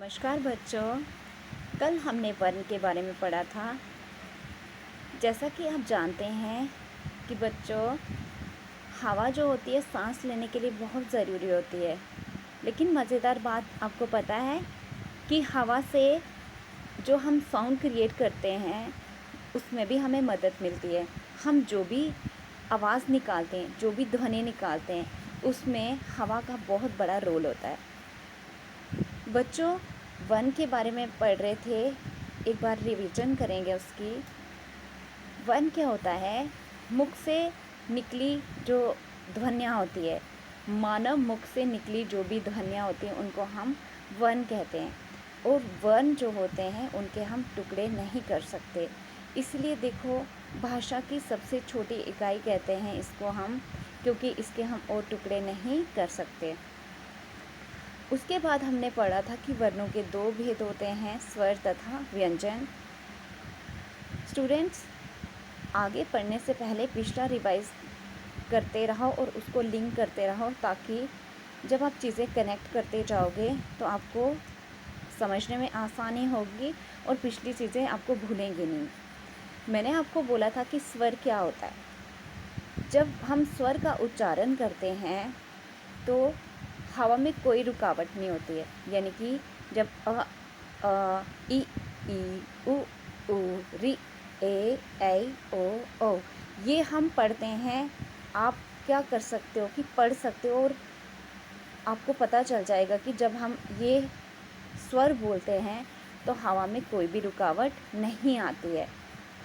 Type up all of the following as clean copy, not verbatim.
नमस्कार बच्चों। कल हमने वर्ण के बारे में पढ़ा था। जैसा कि आप जानते हैं कि बच्चों, हवा जो होती है सांस लेने के लिए बहुत ज़रूरी होती है। लेकिन मज़ेदार बात आपको पता है कि हवा से जो हम साउंड क्रिएट करते हैं उसमें भी हमें मदद मिलती है। हम जो भी आवाज़ निकालते हैं, जो भी ध्वनि निकालते हैं, उसमें हवा का बहुत बड़ा रोल होता है। बच्चों, वन के बारे में पढ़ रहे थे, एक बार रिवीजन करेंगे उसकी। वन क्या होता है? मुख से निकली जो ध्वनियाँ होती है, मानव मुख से निकली जो भी ध्वनियाँ होती हैं उनको हम वन कहते हैं। और वर्ण जो होते हैं उनके हम टुकड़े नहीं कर सकते। इसलिए देखो, भाषा की सबसे छोटी इकाई कहते हैं इसको हम, क्योंकि इसके हम और टुकड़े नहीं कर सकते। उसके बाद हमने पढ़ा था कि वर्णों के दो भेद होते हैं, स्वर तथा व्यंजन। स्टूडेंट्स, आगे पढ़ने से पहले पिछला रिवाइज करते रहो और उसको लिंक करते रहो, ताकि जब आप चीज़ें कनेक्ट करते जाओगे तो आपको समझने में आसानी होगी और पिछली चीज़ें आपको भूलेंगी नहीं। मैंने आपको बोला था कि स्वर क्या होता है। जब हम स्वर का उच्चारण करते हैं तो हवा में कोई रुकावट नहीं होती है। यानी कि जब इ ऊ री ए ऐ ओ ये हम पढ़ते हैं, आप क्या कर सकते हो कि पढ़ सकते हो और आपको पता चल जाएगा कि जब हम ये स्वर बोलते हैं तो हवा में कोई भी रुकावट नहीं आती है।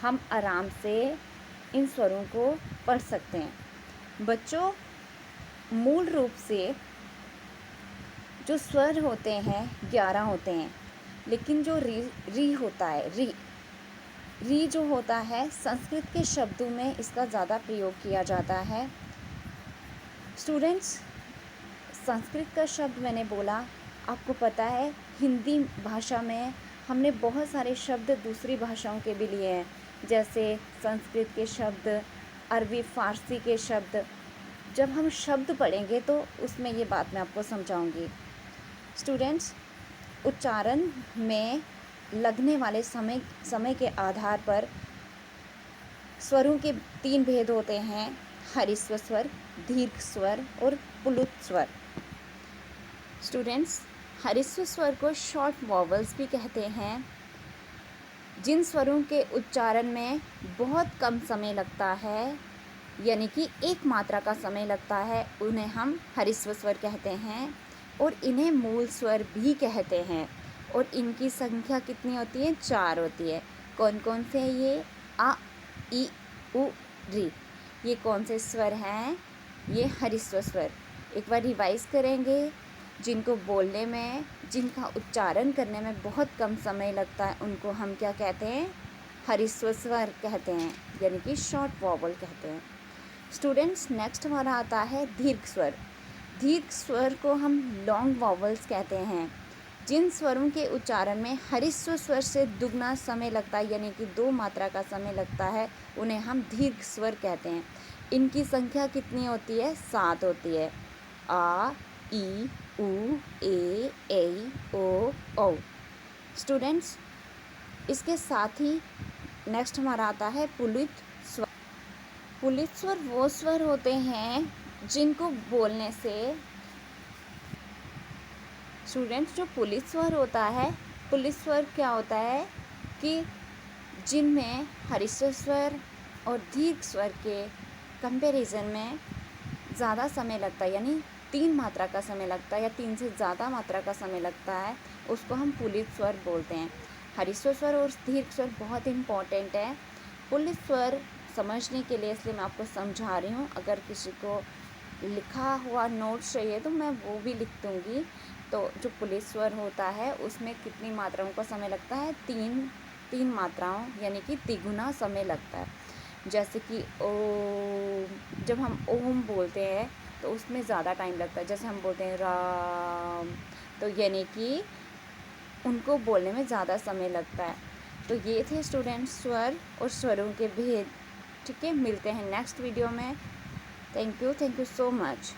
हम आराम से इन स्वरों को पढ़ सकते हैं। बच्चों, मूल रूप से जो स्वर होते हैं 11 होते हैं, लेकिन जो री होता है, री जो होता है, संस्कृत के शब्दों में इसका ज़्यादा प्रयोग किया जाता है। स्टूडेंट्स, संस्कृत का शब्द मैंने बोला, आपको पता है हिंदी भाषा में हमने बहुत सारे शब्द दूसरी भाषाओं के भी लिए हैं, जैसे संस्कृत के शब्द, अरबी फ़ारसी के शब्द। जब हम शब्द पढ़ेंगे तो उसमें ये बात मैं आपको समझाऊंगी। स्टूडेंट्स, उच्चारण में लगने वाले समय के आधार पर स्वरों के 3 भेद होते हैं, हरिस्व स्वर, दीर्घ स्वर और पुलुत स्वर। स्टूडेंट्स, हरिस्व स्वर को शॉर्ट वॉवल्स भी कहते हैं। जिन स्वरों के उच्चारण में बहुत कम समय लगता है, यानी कि एक मात्रा का समय लगता है, उन्हें हम हरिस्व स्वर कहते हैं। और इन्हें मूल स्वर भी कहते हैं। और इनकी संख्या कितनी होती है? 4 होती है। कौन कौन से? ये आ, ई, उ, री। ये कौन से स्वर हैं? ये हरिस्व स्वर। एक बार रिवाइज करेंगे। जिनको बोलने में, जिनका उच्चारण करने में बहुत कम समय लगता है, उनको हम क्या कहते हैं? हरिस्व स्वर कहते हैं, यानी कि शॉर्ट वॉवल कहते हैं। स्टूडेंट्स, नेक्स्ट हमारा आता है दीर्घ स्वर। दीर्घ स्वर को हम लॉन्ग वॉवल्स कहते हैं। जिन स्वरों के उच्चारण में हरिस्व स्वर से दुगना समय लगता है, यानी कि 2 मात्रा का समय लगता है, उन्हें हम दीर्घ स्वर कहते हैं। इनकी संख्या कितनी होती है? 7 होती है। आ, ई, उ, ए, ऐ, ओ। स्टूडेंट्स, इसके साथ ही नेक्स्ट हमारा आता है पुलित स्वर। पुलित स्वर वो स्वर होते हैं जिनको बोलने से, स्टूडेंट्स, जो पुलित स्वर होता है, पुलित स्वर क्या होता है कि जिनमें हरिस्व स्वर और दीर्घ स्वर के कंपैरिजन में ज़्यादा समय लगता है, यानी 3 मात्रा का समय लगता है या 3 से ज़्यादा मात्रा का समय लगता है, उसको हम पुलित स्वर बोलते हैं। हरिस्व स्वर और दीर्घ स्वर बहुत इम्पॉर्टेंट है पुलित स्वर समझने के लिए, इसलिए मैं आपको समझा रही हूँ। अगर किसी को लिखा हुआ नोट्स चाहिए तो मैं वो भी लिख दूँगी। तो जो पुलित स्वर होता है उसमें कितनी मात्राओं का समय लगता है? 3 मात्राओं, यानी कि तिगुना समय लगता है। जैसे कि ओम, जब हम ओम बोलते हैं तो उसमें ज़्यादा टाइम लगता है। जैसे हम बोलते हैं राम, तो यानी कि उनको बोलने में ज़्यादा समय लगता है। तो ये थे स्टूडेंट्स स्वर और स्वरों के भेद। ठीक है, मिलते हैं नेक्स्ट वीडियो में। Thank you so much.